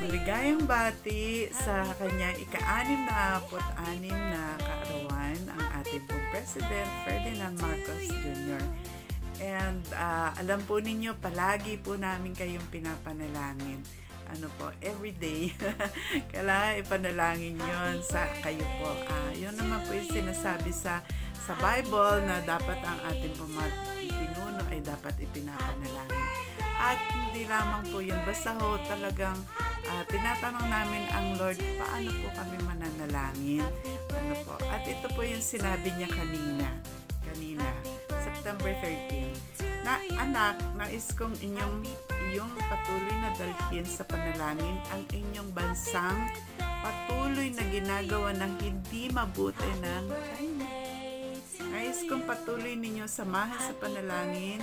Maligayang bati sa kanyang ika-66 na kaarawan ang ating pong President Ferdinand Marcos Jr. And alam po ninyo, palagi po namin kayong pinapanalangin. Ano po, everyday. Kailangan ipanalangin yon sa kayo po. Yun naman po yung sinasabi sa Bible na dapat ang ating pinuno ay dapat ipinapanalangin. At hindi lamang po yun, basta ho talagang tinatanong namin ang Lord, paano po kami mananalangin? Ano po? At ito po yung sinabi niya kanina, September 13. Na anak, nais kong iyong patuloy na dalhin sa panalangin ang inyong bansang patuloy na ginagawa ng hindi mabuti ng China. Nais kong patuloy ninyo samahan sa panalangin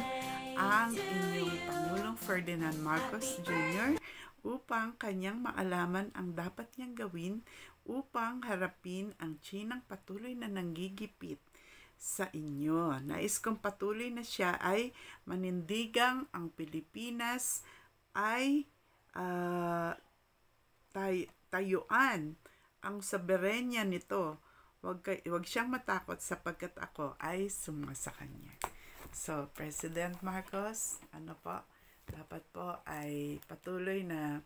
ang inyong Pangulong Ferdinand Marcos Jr. upang kanyang maalaman ang dapat niyang gawin upang harapin ang Chinang patuloy na nanggigipit sa inyo. Nais kong patuloy na siya ay manindigang ang Pilipinas ay tayuan ang soberenya nito. Huwag siyang matakot sapagkat ako ay sumasa kanya. So, President Marcos, dapat po ay patuloy na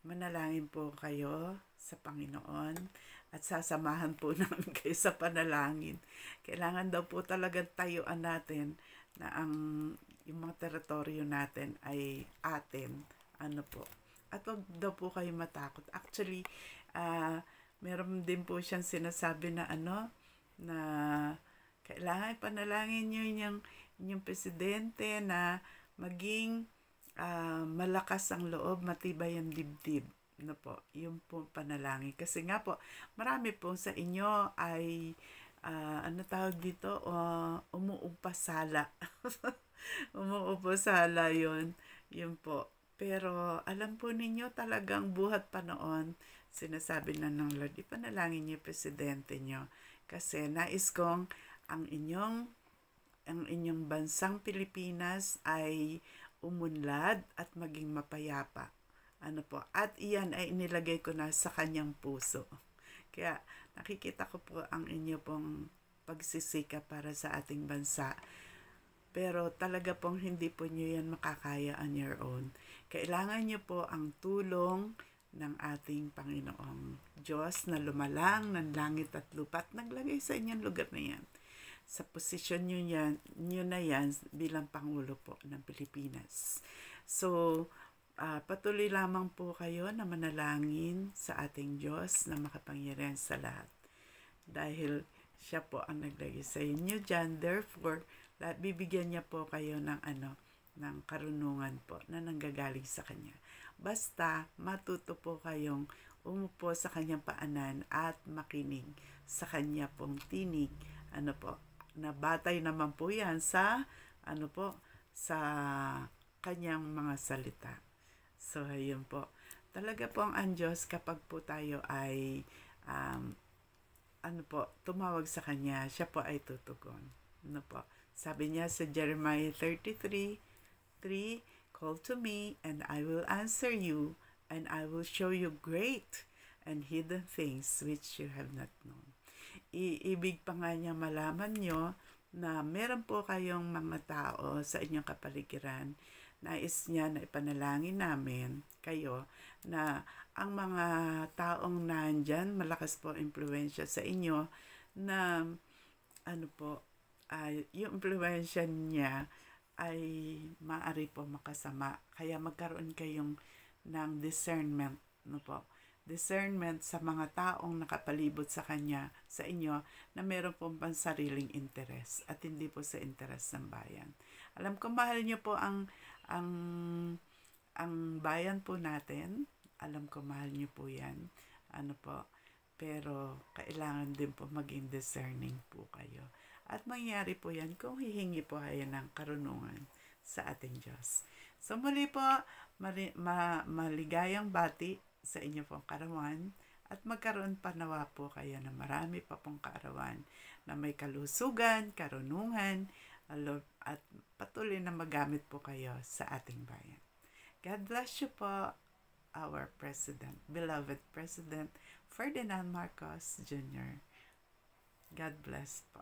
manalangin po kayo sa Panginoon at sasamahan po namin kayo sa panalangin. Kailangan daw po talagang tayuan natin na yung mga teritoryo natin ay atin. At wag daw po kayo matakot. Actually, meron din po siyang sinasabi na na kailangan panalangin nyo yung presidente na maging malakas ang loob, matibay ang dibdib. Yung po panalangin. Kasi nga po, marami po sa inyo ay, umuupasala. Umuupasala yun po. Pero alam po ninyo talagang buhat pa noon, sinasabi na ng Lord, ipanalangin niyo presidente niyo. Kasi nais kong ang inyong bansang Pilipinas ay umunlad at maging mapayapa. At iyan ay inilagay ko na sa kanyang puso. Kaya nakikita ko po ang inyo pong pagsisika para sa ating bansa. Pero talaga pong hindi po nyo yan makakaya on your own. Kailangan nyo po ang tulong ng ating Panginoong Diyos na lumalang ng langit at lupa at naglagay sa inyong lugar na yan. Sa posisyon nyo na yan bilang Pangulo po ng Pilipinas. So, patuloy lamang po kayo na manalangin sa ating Diyos na makapangyarihan sa lahat. Dahil siya po ang naglagay sa inyo dyan. Therefore, bibigyan niya po kayo ng karunungan po na nanggagaling sa Kanya. Basta matuto po kayong umupo sa Kanyang paanan at makinig sa Kanya pong tinig. Nabatay naman po yan sa sa Kanyang mga salita. So, ayun po. Talaga po ang Diyos kapag po tayo ay tumawag sa Kanya, siya po ay tutugon. Sabi niya sa Jeremiah 33:3, call to me and I will answer you and I will show you great and hidden things which you have not known. Ibig pa nga niya malaman nyo na meron po kayong mga tao sa inyong kapaligiran. Nais niya na ipanalangin namin kayo na ang mga taong nandyan, malakas po impluwensya sa inyo na yung impluwensya niya ay maaari po makasama. Kaya magkaroon kayong ng discernment, discernment sa mga taong nakapalibot sa kanya, sa inyo, na meron pong pansariling interes at hindi po sa interes ng bayan. Alam ko mahal niyo po ang bayan po natin. Alam ko mahal niyo po yan. Pero kailangan din po maging discerning po kayo. At mangyari po yan kung hihingi po kayo ng karunungan sa ating Diyos. So muli po, maligayang bati sa inyo pong kaarawan at magkaroon pa nawa po kayo na marami pa pong kaarawan na may kalusugan, karunungan, at patuloy na magamit po kayo sa ating bayan. God bless you po. our President, beloved President Ferdinand Marcos Jr. God bless po.